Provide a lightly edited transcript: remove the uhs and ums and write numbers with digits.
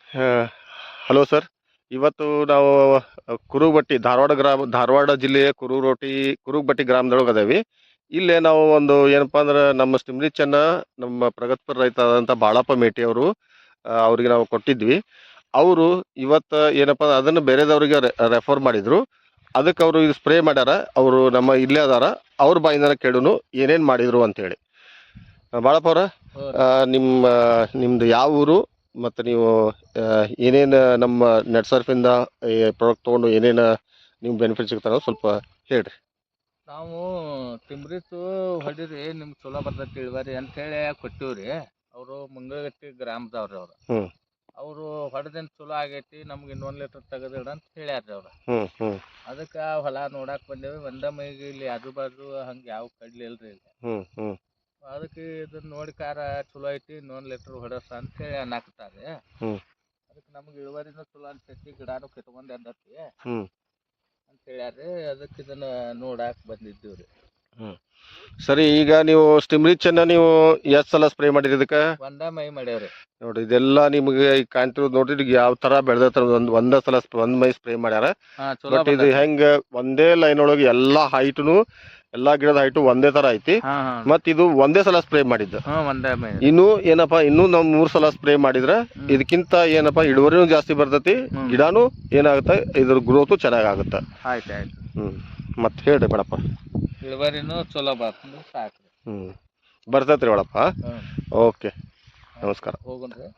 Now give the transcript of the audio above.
ಆ, hello sir. ಇವತ್ತು ನಾವು ಕುರುಬಟ್ಟಿ ಧಾರವಾಡ ಜಿಲ್ಲೆಯ ಕುರುಬಟ್ಟಿ ಗ್ರಾಮದೊಳಗೆ ಅದೇವಿ. ಇಲ್ಲೇ ನಾವು ಒಂದು ಏನಪ್ಪಾ ಅಂದ್ರೆ ನಮ್ಮ ಸ್ಟಿಮ್ರಿ ಚೆನ್ನ ನಮ್ಮ ಪ್ರಗತಿಪರ ರೈತ ಆದಂಥ ಬಾಳಪ್ಪ ಮೇಟಿ ಅವರು, ಅವ್ರಿಗೆ ನಾವು ಕೊಟ್ಟಿದ್ವಿ. ಅವರು ಇವತ್ತು ಏನಪ್ಪಾ ಅಂದ್ರೆ ಅದನ್ನು ಬೇರೆದವ್ರಿಗೆ ರೆಫರ್ ಮಾಡಿದ್ರು. ಅದಕ್ಕೆ ಅವರು ಇದು ಸ್ಪ್ರೇ ಮಾಡ್ಯಾರ. ಅವರು ನಮ್ಮ ಇಲ್ಲೇ ಅದಾರ. ಅವ್ರ ಬಾಯಿಂದ ಕೇಳುನು ಏನೇನು ಮಾಡಿದ್ರು ಅಂತೇಳಿ. ಬಾಳಪ್ಪ ಅವ್ರ, ನಿಮ್ದು ಯಾವ ಊರು ಮತ್ತು ನೀವು ಏನೇನು ನಮ್ಮ ನೆಟ್ ಸರ್ಫಿಂದ ಈ ಪ್ರಾಡಕ್ಟ್ ತೊಗೊಂಡು ಏನೇನು ನಿಮ್ಗೆ ಬೆನಿಫಿಟ್ ಸಿಗ್ತಾರೋ ಸ್ವಲ್ಪ ಹೇಳ್ರಿ. ನಾವು ತಿಂಬ್ರಿತ್ತು ಹೊಡೀರಿ ನಿಮ್ಗೆ ಚಲೋ ಬರ್ತೈತಿ ಇಳುವರಿ ಅಂತೇಳಿ ಕೊಟ್ಟಿವ್ರಿ. ಅವರು ಮುಂಗಗಟ್ಟಿ ಗ್ರಾಮದವ್ರಿ ಅವ್ರು. ಹ್ಞೂ ಅವರು ಹೊಡೆದೇನು ಚಲೋ ಆಗೈತಿ, ನಮ್ಗೆ ಇನ್ನೊಂದು ಲೀಟ್ರ್ ತೆಗೆದಿಡ ಅಂತ ಹೇಳ್ಯಾರ್ರಿ ಅವ್ರು. ಹ್ಞೂ ಹ್ಞೂ ಅದಕ್ಕೆ ಹೊಲ ನೋಡಕ್ಕೆ ಬಂದೇವಿ. ಒಂದ ಮೈಗೆ ಇಲ್ಲಿ ಆಜು ಬಾಜು ಹಂಗೆ ಯಾವ ಕಡ್ಲಿ ಇಲ್ರಿ ಇಲ್ಲಿ. ಹ್ಞೂ ಹ್ಞೂ ಅದಕ್ಕೆ ಇದನ್ನ ನೋಡಿ ಚಲೋ ಐತಿ, ಇನ್ನೊಂದು ಲೀಟ್ರ್ ಹೊಡಸ ಅಂತ ಹೇಳಿ ಅನ್ನಕತ್ತಾರೆ. ಹ್ಞೂ ಅದಕ್ಕೆ ನಮ್ಗೆ ಇಳುವರಿನೂ ಚಲೋ ಅನ್ಸೈತಿ, ಗಿಡನೂ ಕಿತ್ಕೊಂಡು ಎಂದತಿ ಹ್ಞೂ ಅಂತ ಹೇಳ್ಯಾರ್ರಿ. ಅದಕ್ಕೆ ಇದನ್ನ ನೋಡಕ್ಕೆ ಬಂದಿದ್ದೀವಿ ರೀ. ಹ್ಞೂ ಸರಿ. ಈಗ ನೀವು ಸ್ಟಿಮ್ರಿಚನ್ನು ನೀವು ಎಷ್ಟು ಸಲ ಸ್ಪ್ರೇ ಮಾಡಿರಿ ಇದಕ್ಕೆ? ಒಂದ ಮೈ ಮಾಡ್ಯಾವ್ರಿ. ನೋಡ್ರಿ, ಇದೆಲ್ಲ ನಿಮಗೆ ಈಗ ಕಾಣ್ತಿರೋದು ನೋಡ್ರಿ. ಈಗ ಯಾವ ಥರ ಬೆಳೆದತ್ತ ಒಂದೇ ಸಲ ಒಂದು ಮೈ ಸ್ಪ್ರೇ ಮಾಡ್ಯಾರ. ಚಲೋ ಬಟ್ ಇದು ಹೆಂಗೆ ಒಂದೇ ಲೈನ್ ಒಳಗೆ ಎಲ್ಲ ಹೈಟುನು ಎಲ್ಲ ಗಿಡದ ಹೈಟು ಒಂದೇ ಥರ ಐತಿ. ಮತ್ತು ಇದು ಒಂದೇ ಸಲ ಸ್ಪ್ರೇ ಮಾಡಿದ್ದು. ಒಂದೇ ಮೈ. ಇನ್ನು ಏನಪ್ಪ, ಇನ್ನೂ ನಾವು 3 ಸಲ ಸ್ಪ್ರೇ ಮಾಡಿದ್ರೆ ಇದಕ್ಕಿಂತ ಏನಪ್ಪ ಇಳುವರಿನೂ ಜಾಸ್ತಿ ಬರ್ತೈತಿ, ಗಿಡನೂ ಏನಾಗುತ್ತೆ, ಇದ್ರ ಗ್ರೋತು ಚೆನ್ನಾಗಾಗುತ್ತೆ. ಆಯ್ತು ಆಯ್ತು. ಮತ್ತೆ ಹೇಳ್ರಿ ಮೇಡಪ್ಪ. ಇಳುವರಿನೂ ಚಲೋ ಬರ್ತದೆ, ಸಾಕ್ರಿ. ಬರ್ತೈತ್ರಿ ಮೇಡಪ್ಪ. ಓಕೆ, ನಮಸ್ಕಾರ. ಹೋಗುಣ್ರಿ.